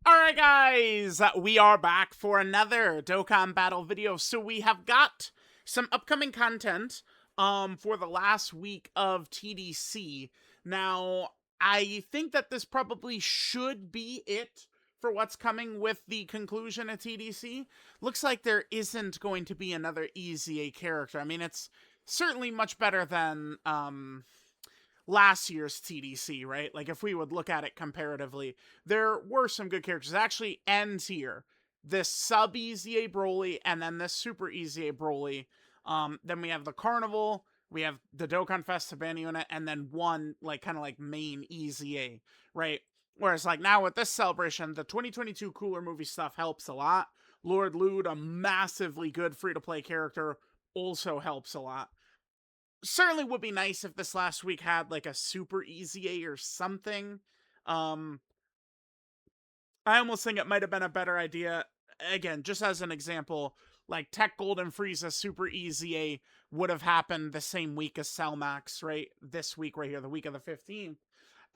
Alright guys, we are back for another Dokkan Battle video. So we have got some upcoming content for the last week of TDC. Now, I think that this probably should be it for what's coming with the conclusion of TDC. Looks like there isn't going to be another EZA character. I mean, it's certainly much better than last year's TDC, right? Like if we would look at it comparatively, there were some good characters. It actually ends here. This sub EZA Broly and then this super EZA Broly. Then we have the Carnival, we have the Dokkan Fest Savannah unit, and then one like kind of like main EZA, right? Whereas like now with this celebration, the 2022 Cooler movie stuff helps a lot. Lord Lude, a massively good free-to-play character, also helps a lot. Certainly would be nice if this last week had like a super EZA or something. Um, I almost think it might have been a better idea. Again, just as an example, like Tech Gold and Frieza Super EZA would have happened the same week as Cellmax, right? This week right here, the week of the 15th.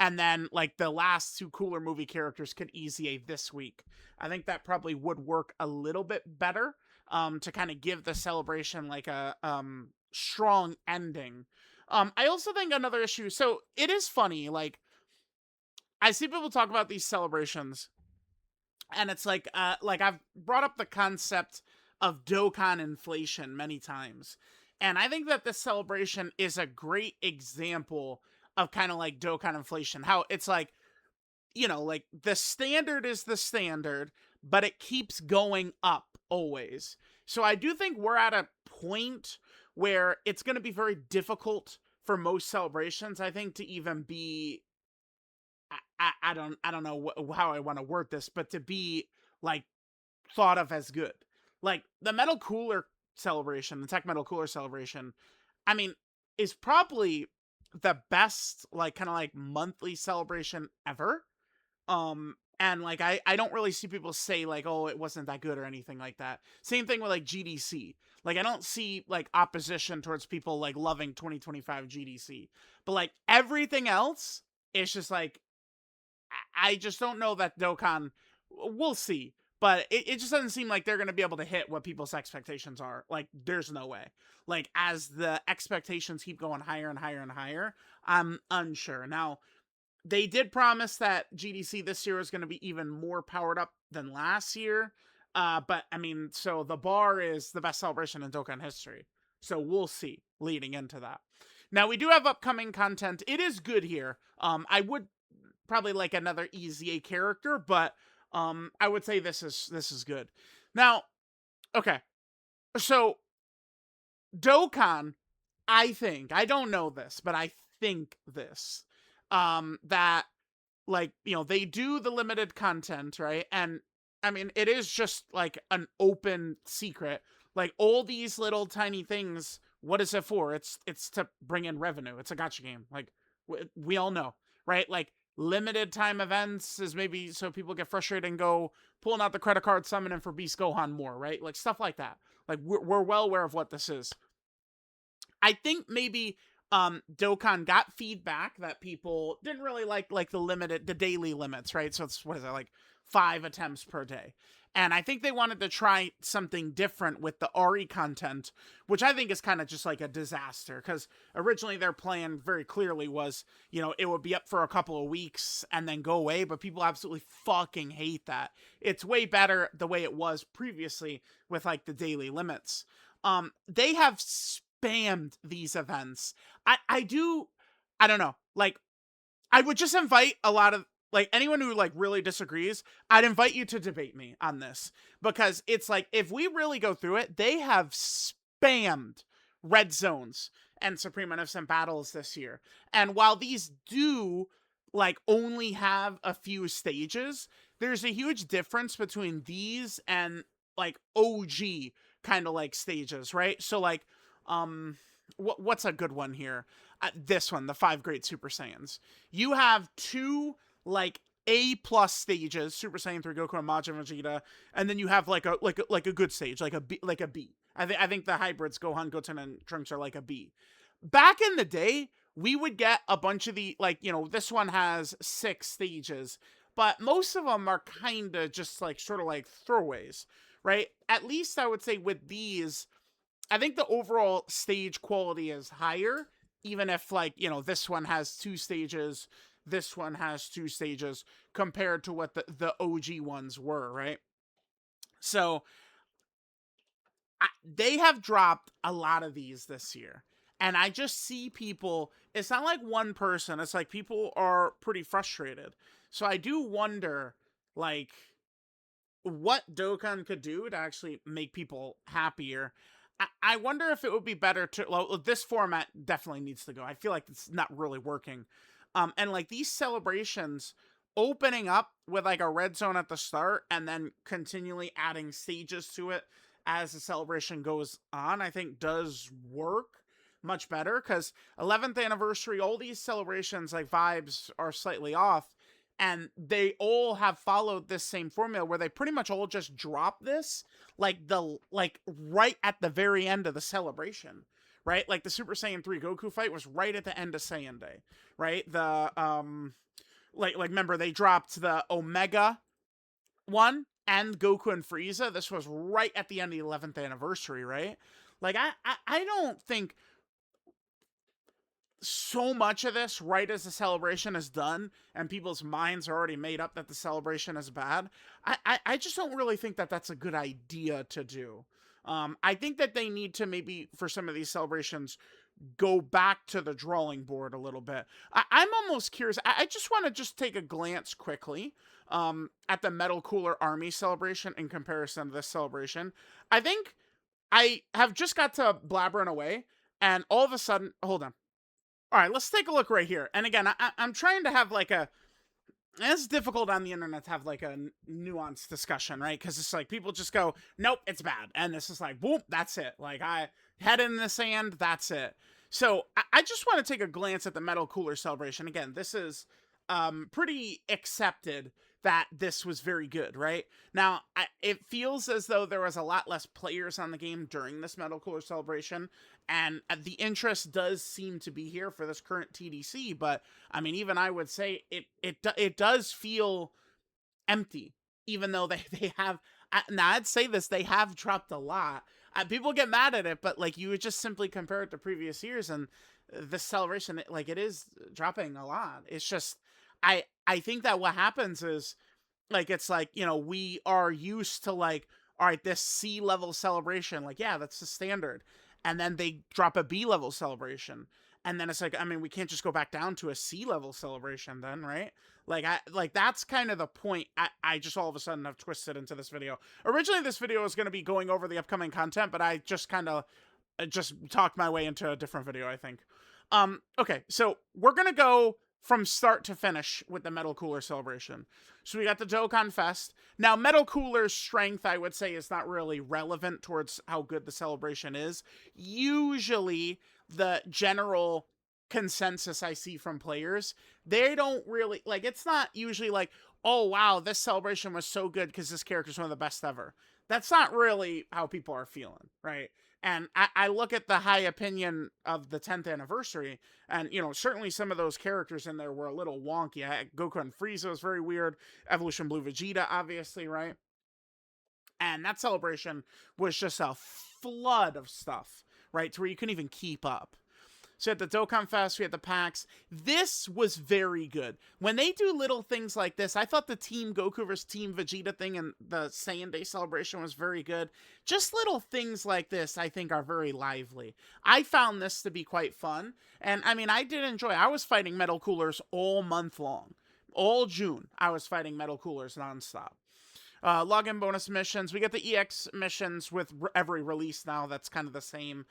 And then like the last two Cooler movie characters could EZA this week. I think that probably would work a little bit better to kind of give the celebration like a strong ending. I also think another issue, so it is funny, like I see people talk about these celebrations and it's like I've brought up the concept of Dokkan inflation many times. And I think that this celebration is a great example of kind of like Dokkan inflation. How it's like, like the standard is the standard, but it keeps going up always. So I do think we're at a point where it's going to be very difficult for most celebrations, I think, to even be I don't know how I want to word this, but to be like thought of as good. Like the Metal Cooler celebration, the Tech Metal Cooler celebration, I mean, is probably the best like kind of like monthly celebration ever. And like I don't really see people say like, oh, it wasn't that good or anything like that. Same thing with like GDC. Like I don't see like opposition towards people like loving 2025 GDC. But like everything else, it's just like I just don't know that Dokkan. We'll see, but it just doesn't seem like they're gonna be able to hit what people's expectations are. Like, there's no way. Like, as the expectations keep going higher and higher and higher, I'm unsure. Now, they did promise that GDC this year is going to be even more powered up than last year. But I mean, so the bar is the best celebration in Dokkan history. So we'll see leading into that. Now we do have upcoming content. It is good here. I would probably like another EZA character, but I would say this is good. Now, okay, so Dokkan, I don't know this, but I think this, that like they do the limited content, right? And I mean it is just like an open secret. Like all these little tiny things, what is it for? It's to bring in revenue. It's a gacha game. Like we all know, right? Like limited time events is maybe so people get frustrated and go pulling out the credit card summoning for Beast Gohan more, right? Like stuff like that. Like we're well aware of what this is. I think maybe Dokkan got feedback that people didn't really like the daily limits, right? So it's, what is it, like 5 attempts per day. And I think they wanted to try something different with the Ari content, which I think is kind of just like a disaster, because originally their plan very clearly was, it would be up for a couple of weeks and then go away, but people absolutely fucking hate that. It's way better the way it was previously with like the daily limits. They have spammed these events. I don't know. Like I would just invite a lot of like anyone who like really disagrees, I'd invite you to debate me on this, because it's like if we really go through it, they have spammed red zones and Supreme Innocent battles this year. And while these do like only have a few stages, there's a huge difference between these and like OG kind of like stages, right? So like what's a good one here? This one, the 5 Great Super Saiyans. You have 2 like A plus stages, Super Saiyan 3 Goku and Majin Vegeta, and then you have like a good stage, like a B. I think the hybrids Gohan, Goten, and Trunks are like a B. Back in the day, we would get a bunch of the like, this one has 6 stages, but most of them are kind of just like sort of like throwaways, right? At least I would say with these, I think the overall stage quality is higher, even if like, this one has 2 stages, this one has 2 stages compared to what the OG ones were, right? So they have dropped a lot of these this year. And I just see people, it's not like one person, it's like people are pretty frustrated. So I do wonder, like, what Dokkan could do to actually make people happier. I wonder if it would be better to, well, this format definitely needs to go. I feel like it's not really working. And like these celebrations opening up with like a red zone at the start and then continually adding stages to it as the celebration goes on, I think does work much better, because 11th anniversary, all these celebrations like vibes are slightly off, and they all have followed this same formula where they pretty much all just drop this like right at the very end of the celebration, right? Like the Super Saiyan 3 Goku fight was right at the end of Saiyan Day, right? The like remember they dropped the Omega one and Goku and Frieza. This was right at the end of the 11th anniversary, right? Like I don't think so much of this right as the celebration is done and people's minds are already made up that the celebration is bad. I just don't really think that that's a good idea to do. I think that they need to maybe for some of these celebrations go back to the drawing board a little bit. I'm almost curious. I just want to just take a glance quickly at the Metal Cooler Army celebration in comparison to this celebration. I think I have just got to blabbering away, and all of a sudden, hold on. All right, let's take a look right here. And again, I'm trying to have like a, it's difficult on the internet to have like a nuanced discussion, right? Because it's like people just go, nope, it's bad. And it's just like, boom, that's it. Like I head in the sand, that's it. So I just want to take a glance at the Metal Cooler celebration. Again, this is pretty accepted that this was very good, right? Now, it feels as though there was a lot less players on the game during this Metal Cooler celebration, and the interest does seem to be here for this current TDC, but I mean, even I would say it does feel empty, even though they have, now I'd say this, they have dropped a lot. People get mad at it, but like you would just simply compare it to previous years, and this celebration, like it is dropping a lot. It's just, I think that what happens is, like, it's like, we are used to like, all right, this C level celebration, like, yeah, that's the standard. And then they drop a B level celebration. And then it's like, I mean, we can't just go back down to a C level celebration then, right? Like that's kind of the point. I just all of a sudden have twisted into this video. Originally, this video was going to be going over the upcoming content, but I just kind of just talked my way into a different video, I think. Okay, so we're going to go from start to finish with the Metal Cooler celebration. So we got the Dokkan Fest. Now, Metal Cooler's strength, I would say, is not really relevant towards how good the celebration is. Usually, the general consensus I see from players, they don't really, like, it's not usually like, oh, wow, this celebration was so good because this character's one of the best ever. That's not really how people are feeling, right? And I look at the high opinion of the 10th anniversary, and, certainly some of those characters in there were a little wonky. Goku and Frieza was very weird. Evolution Blue Vegeta, obviously, right? And that celebration was just a flood of stuff, right? To where you couldn't even keep up. So at the Dokkan Fest, we had the packs. This was very good. When they do little things like this, I thought the Team Goku versus Team Vegeta thing and the Saiyan Day celebration was very good. Just little things like this, I think, are very lively. I found this to be quite fun. And, I mean, I did enjoy. I was fighting Metal Coolers all month long. All June, I was fighting Metal Coolers nonstop. Login bonus missions. We get the EX missions with every release now. That's kind of the same.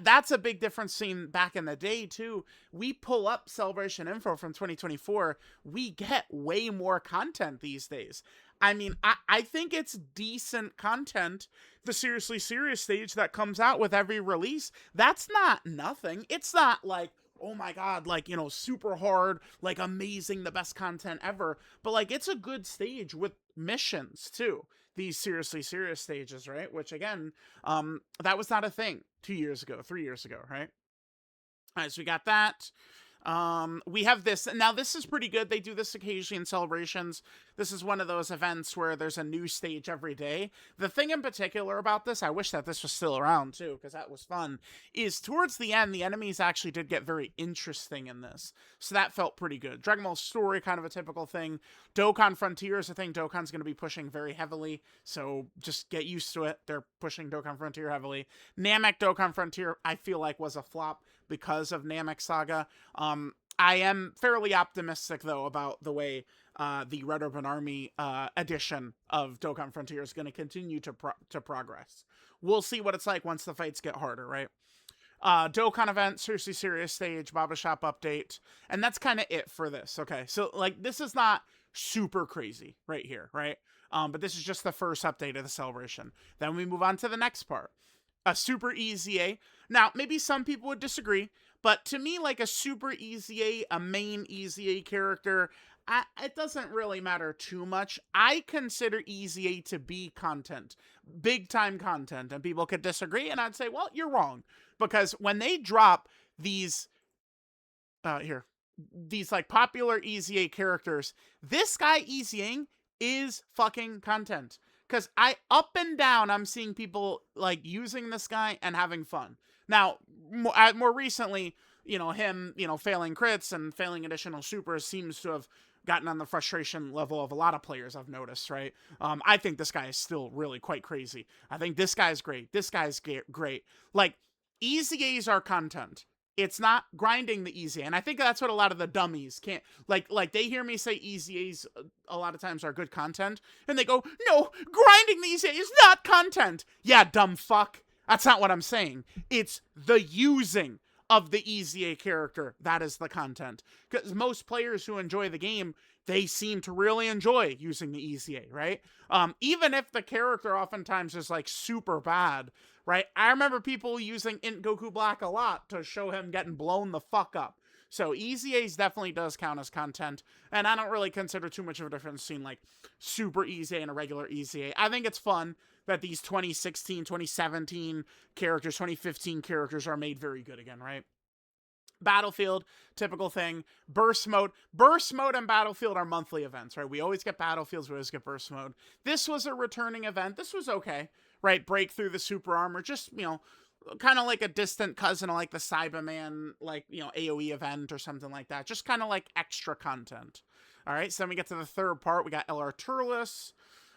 That's a big difference seen back in the day, too. We pull up Celebration info from 2024. We get way more content these days. I mean, I think it's decent content. The Seriously Serious stage that comes out with every release, that's not nothing. It's not like, oh my god, like, super hard, like amazing, the best content ever. But like, it's a good stage with missions too. These Seriously Serious stages, right? Which again, that was not a thing 2 years ago, 3 years ago, right? All right, so we got that. We have this. Now, this is pretty good. They do this occasionally in celebrations. This is one of those events where there's a new stage every day. The thing in particular about this, I wish that this was still around too, because that was fun, is towards the end, the enemies actually did get very interesting in this. So that felt pretty good. Dragon Ball Story, kind of a typical thing. Dokkan Frontier is a thing Dokkan's going to be pushing very heavily, so just get used to it. They're pushing Dokkan Frontier heavily. Namek Dokkan Frontier, I feel like, was a flop because of Namek Saga. I am fairly optimistic, though, about the way the Red Urban Army edition of Dokkan Frontier is going to continue to progress. We'll see what it's like once the fights get harder, right? Dokkan event, seriously serious stage, Baba Shop update, and that's kind of it for this. Okay, so like this is not super crazy right here, right? But this is just the first update of the celebration. Then we move on to the next part. A super easy A. Now, maybe some people would disagree, but to me, like a super easy A main easy A character, it doesn't really matter too much. I consider easy A to be content, big time content, and people could disagree, and I'd say, well, you're wrong, because when they drop these, these like popular easy A characters, this guy easying is fucking content. Because up and down, I'm seeing people like using this guy and having fun. Now, more recently, him, failing crits and failing additional supers seems to have gotten on the frustration level of a lot of players, I've noticed, right? I think this guy is still really quite crazy. I think this guy's great. This guy's great. Like, easy A's are content. It's not grinding the easy. And I think that's what a lot of the dummies can't, like they hear me say easy A's a lot of times are good content, and they go, no, grinding the easy A is not content. Yeah, dumb fuck. That's not what I'm saying. It's the using of the easy A character that is the content. Because most players who enjoy the game, they seem to really enjoy using the easy A, right? Even if the character oftentimes is like super bad, right? I remember people using Int Goku Black a lot to show him getting blown the fuck up. So easy A's definitely does count as content, and I don't really consider too much of a difference between like super easy A and a regular easy A. I think it's fun that these 2016, 2017 characters, 2015 characters are made very good again, right? Battlefield, typical thing. Burst mode and Battlefield are monthly events, right? We always get Battlefields, we always get burst mode. This was a returning event. This was okay, right? Break through the super armor, just, kind of like a distant cousin of like the Cyberman, like, AoE event or something like that. Just kind of like extra content. All right, so then we get to the third part. We got LR Turles.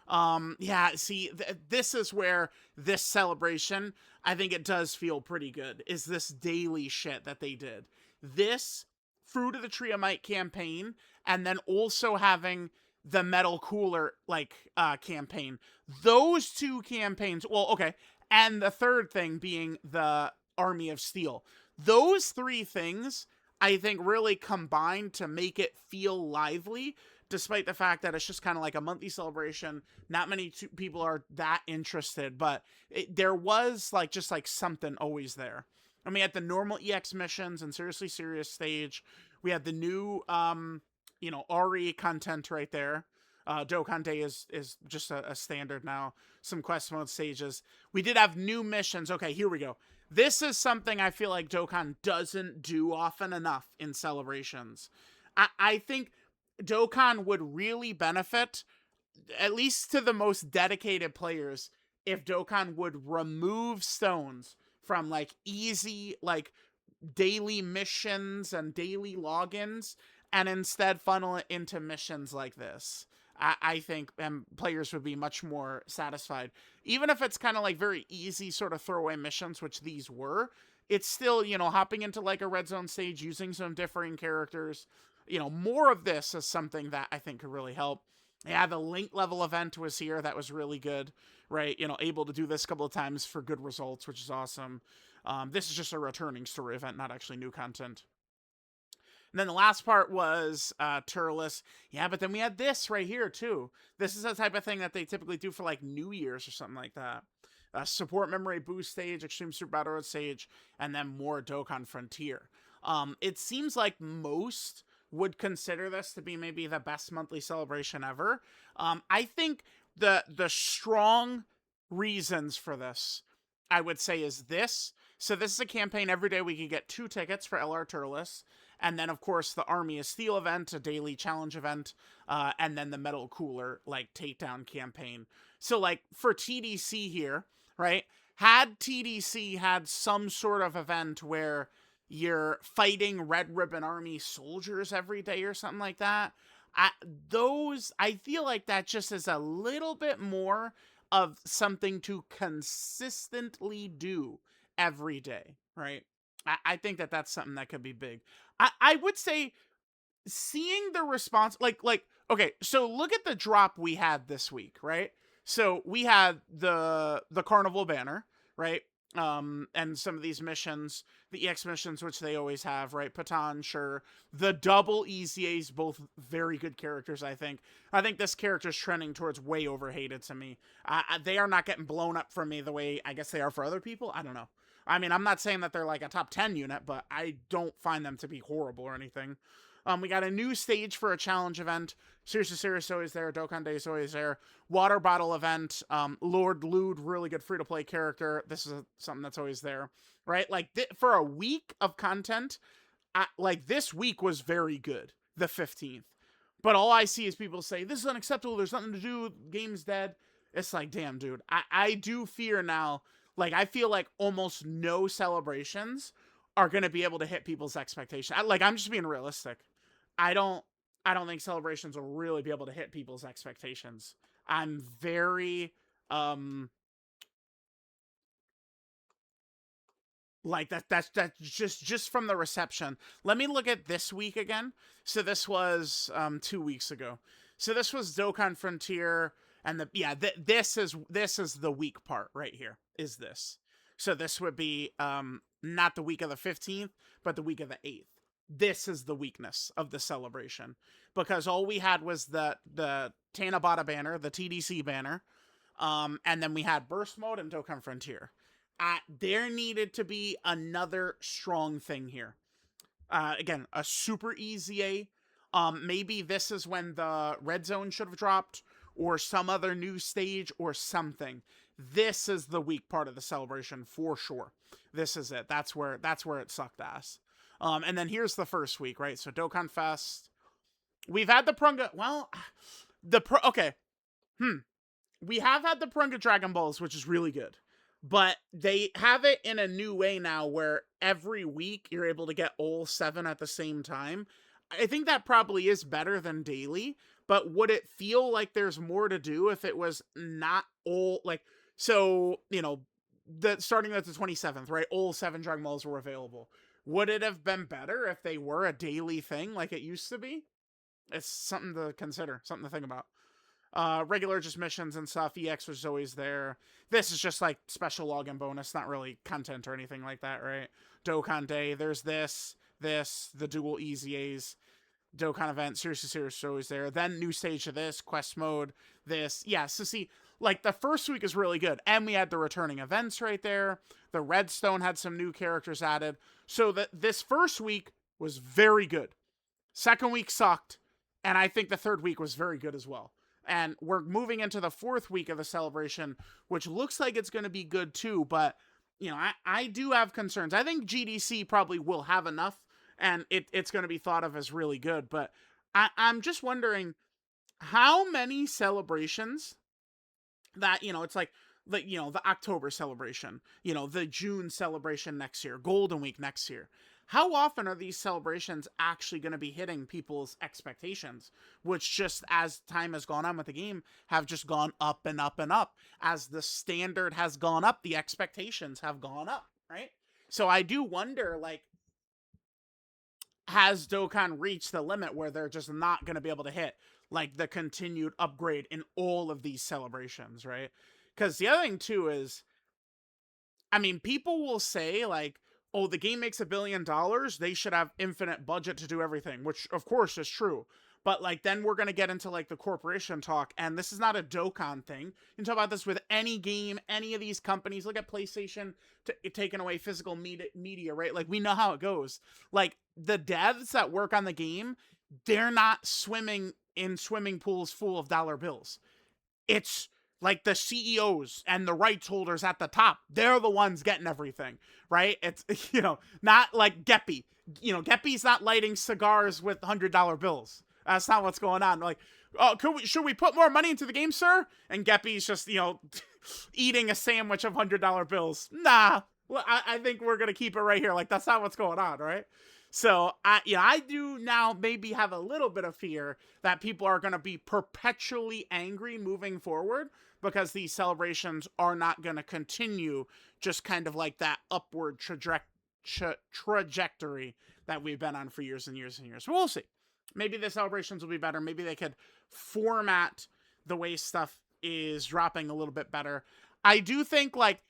Yeah, see, this is where this celebration, I think it does feel pretty good, is this daily shit that they did. This Fruit of the Tree of Might campaign, and then also having the Metal Cooler, like, campaign. Those two campaigns, well, okay, and the third thing being the Army of Steel. Those three things, I think, really combined to make it feel lively, despite the fact that it's just kind of like a monthly celebration. Not many people are that interested, but there was like just like something always there. I mean, at the normal EX missions and seriously serious stage, we had the new, RE content right there. Dokkan Day is just a standard now. Some quest mode stages. We did have new missions. Okay, here we go. This is something I feel like Dokkan doesn't do often enough in celebrations. I think Dokkan would really benefit, at least to the most dedicated players, if Dokkan would remove stones from like easy like daily missions and daily logins, and instead funnel it into missions like this. I think players would be much more satisfied. Even if it's kind of like very easy sort of throwaway missions, which these were, it's still, hopping into like a red zone stage, using some differing characters. More of this is something that I think could really help. Yeah, the Link level event was here. That was really good, right? Able to do this a couple of times for good results, which is awesome. This is just a returning story event, not actually new content. And then the last part was Turles. Yeah, but then we had this right here, too. This is the type of thing that they typically do for, like, New Year's or something like that. Support Memory Boost stage, Extreme Super Battle Road stage, and then more Dokkan Frontier. It seems like most would consider this to be maybe the best monthly celebration ever. I think the strong reasons for this, I would say, is this. So this is a campaign every day we can get 2 tickets for LR Turles. And then, of course, the Army of Steel event, a daily challenge event, and then the Metal Cooler, like, takedown campaign. So, like, for TDC here, right? Had TDC had some sort of event where you're fighting Red Ribbon Army soldiers every day or something like that, I, I feel like that just is a little bit more of something to consistently do every day, right? I think that that's something that could be big. I would say seeing the response, like okay, so look at the drop we had this week, right? So we had the carnival banner, right? And some of these missions, the EX missions, which they always have, right? Patan, sure. The double EZAs, both very good characters, I think. I think this character's trending towards way overhated to me. They are not getting blown up from me the way I guess they are for other people. I don't know. I mean, I'm not saying that they're like a top 10 unit, but I don't find them to be horrible or anything. We got a new stage for a challenge event. Seriously Serious always there. Dokkan Day is always there. Water bottle event. Lord Lude, really good free to play character. This is something that's always there, right? Like for a week of content, like this week was very good. The 15th, but all I see is people say this is unacceptable. There's nothing to do. Game's dead. It's like, damn, dude. I do fear now. Like I feel like almost no celebrations are going to be able to hit people's expectations. I'm just being realistic. I don't I don't think celebrations will really be able to hit people's expectations. I'm very um like that's just from the reception. Let me look at this week again. So this was 2 weeks ago. So this was Dokkan Frontier and this is the weak part right here. Is this. So this would be not the week of the 15th, but the week of the 8th. This is the weakness of the celebration because all we had was the Tanabata banner, the TDC banner, and then we had Burst Mode and Dokkan Frontier. There needed to be another strong thing here. Again, a super easy A. Maybe this is when the red zone should have dropped, or some other new stage, or something. This is the weak part of the celebration for sure. This is it. That's where it sucked ass. And then here's the first week, right? So Dokkan Fest. We've had the Prunga. Well, okay. We have had the Prunga Dragon Balls, which is really good. But they have it in a new way now where every week you're able to get all 7 at the same time. I think that probably is better than daily, but would it feel like there's more to do if it was not all like so, starting at the 27th, right? All 7 Dragon Balls were available. Would it have been better if they were a daily thing like it used to be? It's something to consider, something to think about. Regular just missions and stuff. EX was always there. This is just like special login bonus, not really content or anything like that, right? Dokkan Day, there's the dual EZAs, Dokkan event, Seriously Serious is always there. Then new stage of this, quest mode, this. Yeah, so see, like the first week is really good. And we had the returning events right there. The Redstone had some new characters added. So this first week was very good. Second week sucked. And I think the third week was very good as well. And we're moving into the 4th week of the celebration, which looks like it's going to be good too. But, I do have concerns. I think GDC probably will have enough, and it's going to be thought of as really good. But I'm just wondering how many celebrations that, it's like, the October celebration, the June celebration next year, Golden Week next year. How often are these celebrations actually going to be hitting people's expectations, which just as time has gone on with the game have just gone up and up and up. As the standard has gone up, the expectations have gone up, right? So I do wonder, like, has Dokkan reached the limit where they're just not going to be able to hit, like, the continued upgrade in all of these celebrations, right? Because the other thing, too, is, I mean, people will say, like, oh, the game makes $1 billion, they should have infinite budget to do everything, which of course is true. But like then we're gonna get into like the corporation talk, and this is not a Dokkan thing. You can talk about this with any game, any of these companies. Look at PlayStation taking away physical media, right? Like we know how it goes. Like the devs that work on the game, they're not swimming in swimming pools full of dollar bills. It's like the CEOs and the rights holders at the top, they're the ones getting everything, right? It's, not like Geppy. Geppy's not lighting cigars with $100 bills. That's not what's going on. Like, oh, should we put more money into the game, sir? And Geppy's just, eating a sandwich of $100 bills. Nah, well, I think we're gonna keep it right here. Like, that's not what's going on, right? So I do now maybe have a little bit of fear that people are gonna be perpetually angry moving forward because these celebrations are not gonna continue just kind of like that upward trajectory that we've been on for years and years and years. But we'll see. Maybe the celebrations will be better. Maybe they could format the way stuff is dropping a little bit better. I do think like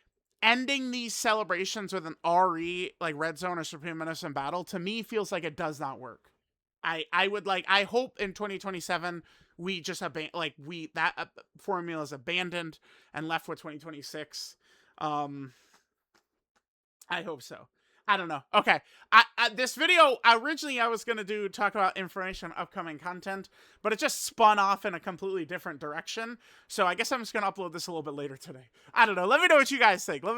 ending these celebrations with an RE like Red Zone or Supreme Innocent Battle to me feels like it does not work. I hope in 2027 we just that formula is abandoned and left with 2026. I hope so. I don't know. Okay. This video, originally I was going to talk about information on upcoming content, but it just spun off in a completely different direction. So I guess I'm just going to upload this a little bit later today. I don't know. Let me know what you guys think. But,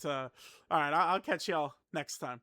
all right, I'll catch y'all next time.